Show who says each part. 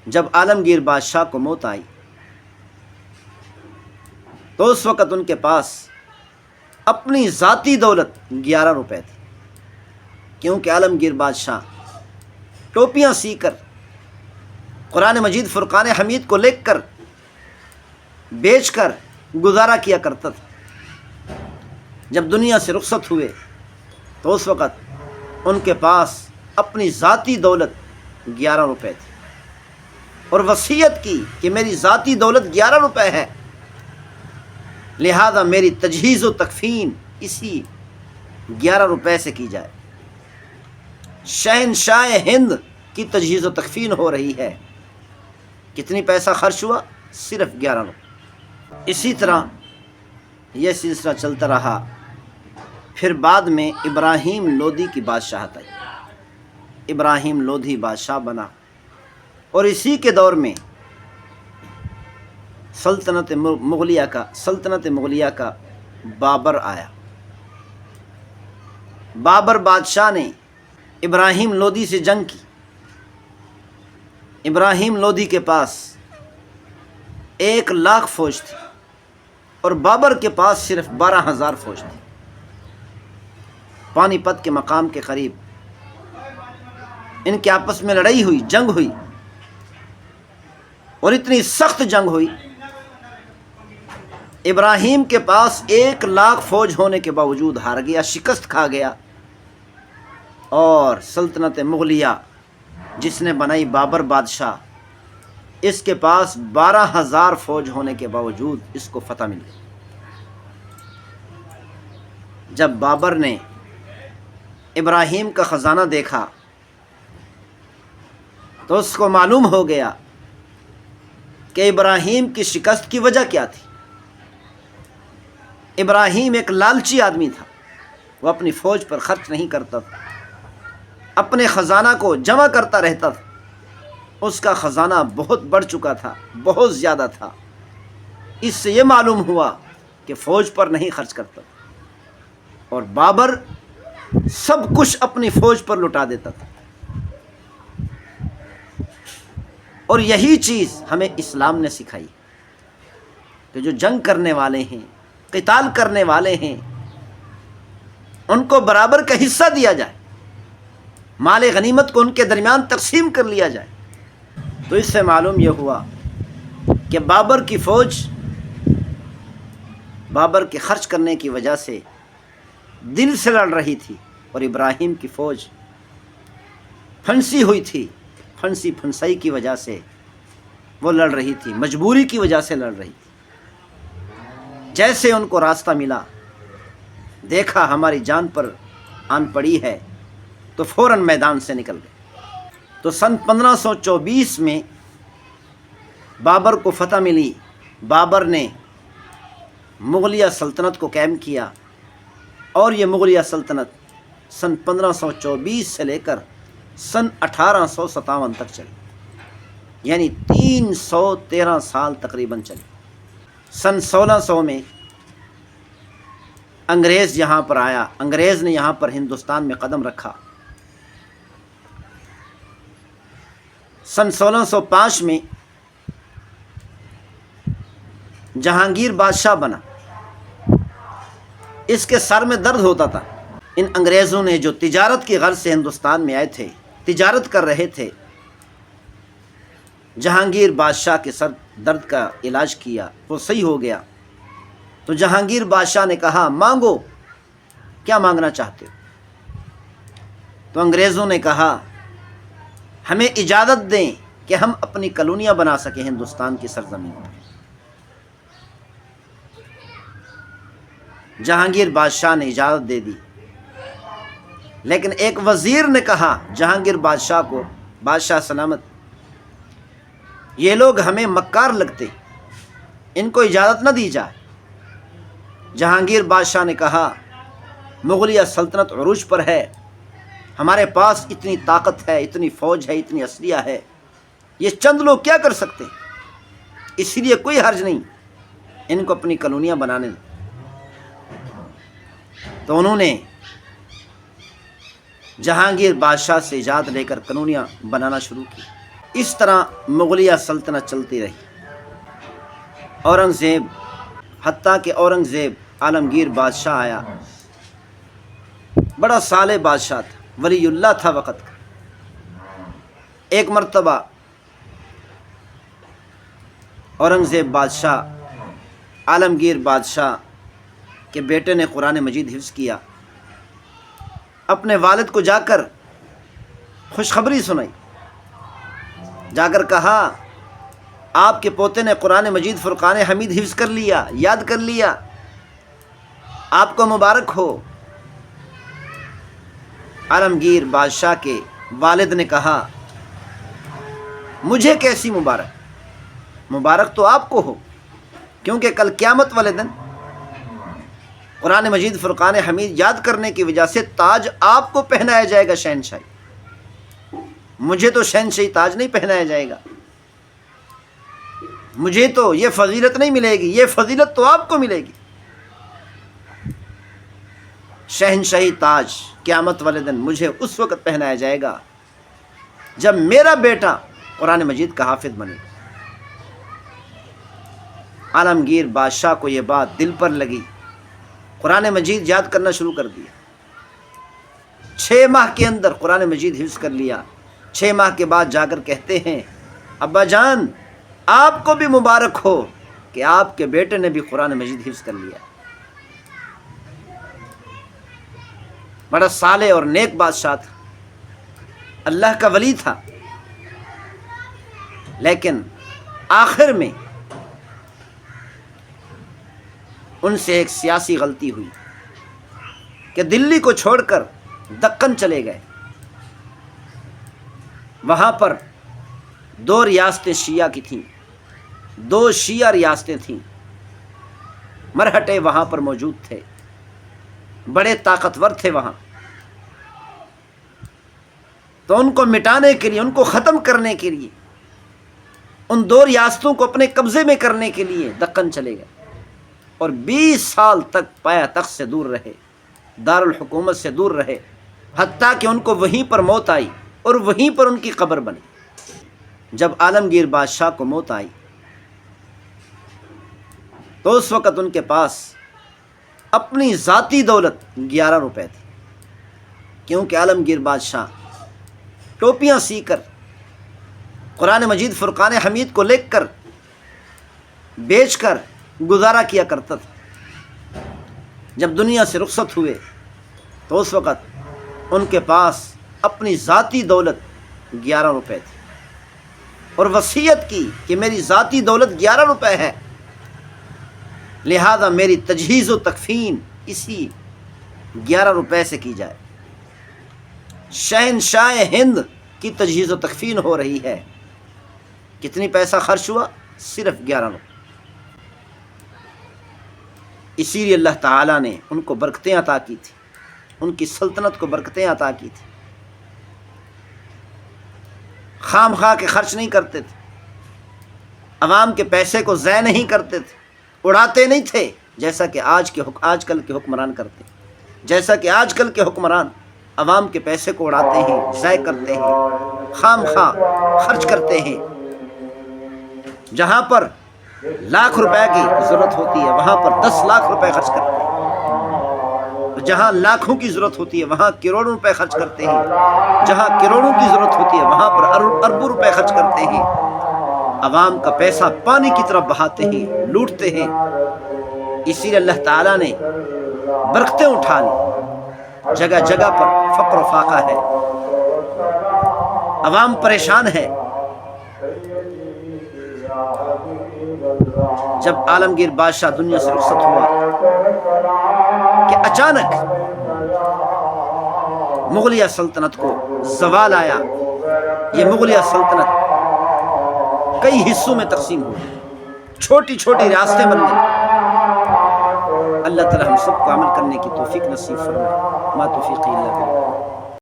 Speaker 1: جب عالمگیر بادشاہ کو موت آئی تو اس وقت ان کے پاس اپنی ذاتی دولت 11 روپے تھی، کیونکہ عالمگیر بادشاہ ٹوپیاں سی کر قرآن مجید فرقان حمید کو لکھ کر بیچ کر گزارا کیا کرتا تھا۔ جب دنیا سے رخصت ہوئے تو اس وقت ان کے پاس اپنی ذاتی دولت 11 روپے تھی، اور وصیت کی کہ میری ذاتی دولت 11 روپے ہے، لہذا میری تجہیز و تکفین اسی 11 روپے سے کی جائے۔ شہنشاہ ہند کی تجہیز و تکفین ہو رہی ہے، کتنی پیسہ خرچ ہوا؟ صرف 11 روپے۔ اسی طرح یہ سلسلہ چلتا رہا۔ پھر بعد میں ابراہیم لودھی کی بادشاہت آئی، ابراہیم لودھی بادشاہ بنا، اور اسی کے دور میں سلطنت مغلیہ کا بابر آیا۔ بابر بادشاہ نے ابراہیم لودھی سے جنگ کی۔ ابراہیم لودھی کے پاس 1,00,000 فوج تھی اور بابر کے پاس صرف 12,000 فوج تھی۔ پانی پت کے مقام کے قریب ان کے آپس میں لڑائی ہوئی، جنگ ہوئی، اور اتنی سخت جنگ ہوئی، ابراہیم کے پاس 1,00,000 فوج ہونے کے باوجود ہار گیا، شکست کھا گیا، اور سلطنت مغلیہ جس نے بنائی بابر بادشاہ، اس کے پاس 12,000 فوج ہونے کے باوجود اس کو فتح مل گئی۔ جب بابر نے ابراہیم کا خزانہ دیکھا تو اس کو معلوم ہو گیا کہ ابراہیم کی شکست کی وجہ کیا تھی۔ ابراہیم ایک لالچی آدمی تھا، وہ اپنی فوج پر خرچ نہیں کرتا تھا، اپنے خزانہ کو جمع کرتا رہتا تھا۔ اس کا خزانہ بہت بڑھ چکا تھا، بہت زیادہ تھا۔ اس سے یہ معلوم ہوا کہ فوج پر نہیں خرچ کرتا تھا، اور بابر سب کچھ اپنی فوج پر لٹا دیتا تھا۔ اور یہی چیز ہمیں اسلام نے سکھائی کہ جو جنگ کرنے والے ہیں، قتال کرنے والے ہیں، ان کو برابر کا حصہ دیا جائے، مال غنیمت کو ان کے درمیان تقسیم کر لیا جائے۔ تو اس سے معلوم یہ ہوا کہ بابر کی فوج بابر کے خرچ کرنے کی وجہ سے دل سے لڑ رہی تھی، اور ابراہیم کی فوج پھنسی ہوئی تھی، پھنسائی کی وجہ سے وہ لڑ رہی تھی، مجبوری کی وجہ سے لڑ رہی تھی۔ جیسے ان کو راستہ ملا، دیکھا ہماری جان پر آن پڑی ہے، تو فوراً میدان سے نکل گئے۔ تو سن 1524 میں بابر کو فتح ملی۔ بابر نے مغلیہ سلطنت کو قائم کیا، اور یہ مغلیہ سلطنت سن 1524 سے لے کر سن 1857 تک چلی، یعنی 313 سال تقریباً چلی۔ سن 1600 میں انگریز یہاں پر آیا، انگریز نے یہاں پر ہندوستان میں قدم رکھا۔ سن 1605 میں جہانگیر بادشاہ بنا۔ اس کے سر میں درد ہوتا تھا۔ ان انگریزوں نے جو تجارت کی غرض سے ہندوستان میں آئے تھے، تجارت کر رہے تھے، جہانگیر بادشاہ کے سر درد کا علاج کیا، وہ صحیح ہو گیا۔ تو جہانگیر بادشاہ نے کہا، مانگو، کیا مانگنا چاہتے ہو؟ تو انگریزوں نے کہا، ہمیں اجازت دیں کہ ہم اپنی کالونیاں بنا سکیں ہندوستان کی سرزمین پر۔ جہانگیر بادشاہ نے اجازت دے دی، لیکن ایک وزیر نے کہا جہانگیر بادشاہ کو، بادشاہ سلامت، یہ لوگ ہمیں مکار لگتے، ان کو اجازت نہ دی جائے۔ جہانگیر بادشاہ نے کہا، مغلیہ سلطنت عروج پر ہے، ہمارے پاس اتنی طاقت ہے، اتنی فوج ہے، اتنی اسلحہ ہے، یہ چند لوگ کیا کر سکتے ہیں، اسی لیے کوئی حرج نہیں، ان کو اپنی کالونیاں بنانے دیں۔ تو انہوں نے جہانگیر بادشاہ سے اجازت لے کر کالونیاں بنانا شروع کی۔ اس طرح مغلیہ سلطنت چلتی رہی۔ اورنگزیب، حتیٰ کہ اورنگزیب عالمگیر بادشاہ آیا، بڑا صالح بادشاہ تھا، ولی اللہ تھا وقت کا۔ ایک مرتبہ اورنگزیب بادشاہ عالمگیر بادشاہ کے بیٹے نے قرآن مجید حفظ کیا، اپنے والد کو جا کر خوشخبری سنائی، جا کر کہا آپ کے پوتے نے قرآن مجید فرقان حمید حفظ کر لیا، یاد کر لیا، آپ کو مبارک ہو۔ عالمگیر بادشاہ کے والد نے کہا مجھے کیسی مبارک، مبارک تو آپ کو ہو، کیونکہ کل قیامت والے دن قرآن مجید فرقان حمید یاد کرنے کی وجہ سے تاج آپ کو پہنایا جائے گا شہنشاہی، مجھے تو شہنشاہی تاج نہیں پہنایا جائے گا، مجھے تو یہ فضیلت نہیں ملے گی، یہ فضیلت تو آپ کو ملے گی۔ شہنشاہی تاج قیامت والے دن مجھے اس وقت پہنایا جائے گا جب میرا بیٹا قرآن مجید کا حافظ بنے گا۔ عالمگیر بادشاہ کو یہ بات دل پر لگی، قرآن مجید یاد کرنا شروع کر دیا، 6 ماہ کے اندر قرآن مجید حفظ کر لیا۔ 6 ماہ کے بعد جا کر کہتے ہیں ابا جان آپ کو بھی مبارک ہو کہ آپ کے بیٹے نے بھی قرآن مجید حفظ کر لیا۔ بڑا صالح اور نیک بادشاہ تھا، اللہ کا ولی تھا، لیکن آخر میں ان سے ایک سیاسی غلطی ہوئی کہ دلی کو چھوڑ کر دکن چلے گئے۔ وہاں پر 2 ریاستیں شیعہ کی تھیں، 2 شیعہ ریاستیں تھیں، مرہٹے وہاں پر موجود تھے، بڑے طاقتور تھے وہاں، تو ان کو مٹانے کے لیے، ان کو ختم کرنے کے لیے، ان 2 ریاستوں کو اپنے قبضے میں کرنے کے لیے دکن چلے گئے، اور 20 سال تک پایا تخت سے دور رہے، دارالحکومت سے دور رہے، حتیٰ کہ ان کو وہیں پر موت آئی اور وہیں پر ان کی قبر بنی۔ جب عالمگیر بادشاہ کو موت آئی تو اس وقت ان کے پاس اپنی ذاتی دولت 11 روپے تھی، کیونکہ عالمگیر بادشاہ ٹوپیاں سی کر قرآن مجید فرقان حمید کو لکھ کر بیچ کر گزارا کیا کرتا تھا۔ جب دنیا سے رخصت ہوئے تو اس وقت ان کے پاس اپنی ذاتی دولت 11 روپے تھی، اور وصیت کی کہ میری ذاتی دولت 11 روپے ہے، لہذا میری تجہیز و تکفین اسی 11 روپے سے کی جائے۔ شہنشاہ ہند کی تجہیز و تکفین ہو رہی ہے، کتنی پیسہ خرچ ہوا؟ صرف 11 روپے۔ اسی لیے اللہ تعالیٰ نے ان کو برکتیں عطا کی تھی، ان کی سلطنت کو برکتیں عطا کی تھی، خام خواہ کے خرچ نہیں کرتے تھے، عوام کے پیسے کو ضائع نہیں کرتے تھے، اڑاتے نہیں تھے جیسا کہ آج کل کے حکمران کرتے ہیں، جیسا کہ آج کل کے حکمران عوام کے پیسے کو اڑاتے ہیں، ضائع کرتے ہیں، خام خواہ خرچ کرتے ہیں۔ جہاں پر لاکھ روپے کی ضرورت ہوتی ہے وہاں پر 10 لاکھ روپے خرچ کرتے ہیں، جہاں لاکھوں کی ضرورت ہوتی ہے وہاں کروڑوں روپے خرچ کرتے ہیں، جہاں کروڑوں کی ضرورت ہوتی ہے وہاں پر اربوں روپے خرچ کرتے ہیں، عوام کا پیسہ پانی کی طرف بہاتے ہیں، لوٹتے ہیں۔ اسی لیے اللہ تعالیٰ نے برکتیں اٹھا لی، جگہ جگہ پر فقر و فاقہ ہے، عوام پریشان ہے۔ جب عالمگیر بادشاہ دنیا سے رخصت ہوا کہ اچانک مغلیہ سلطنت کو زوال آیا، یہ مغلیہ سلطنت کئی حصوں میں تقسیم ہوئی، چھوٹی چھوٹی ریاستیں بن گئی۔ اللہ تعالی ہم سب کو عمل کرنے کی توفیق نصیب فرمائے۔ ما توفیقی الا باللہ۔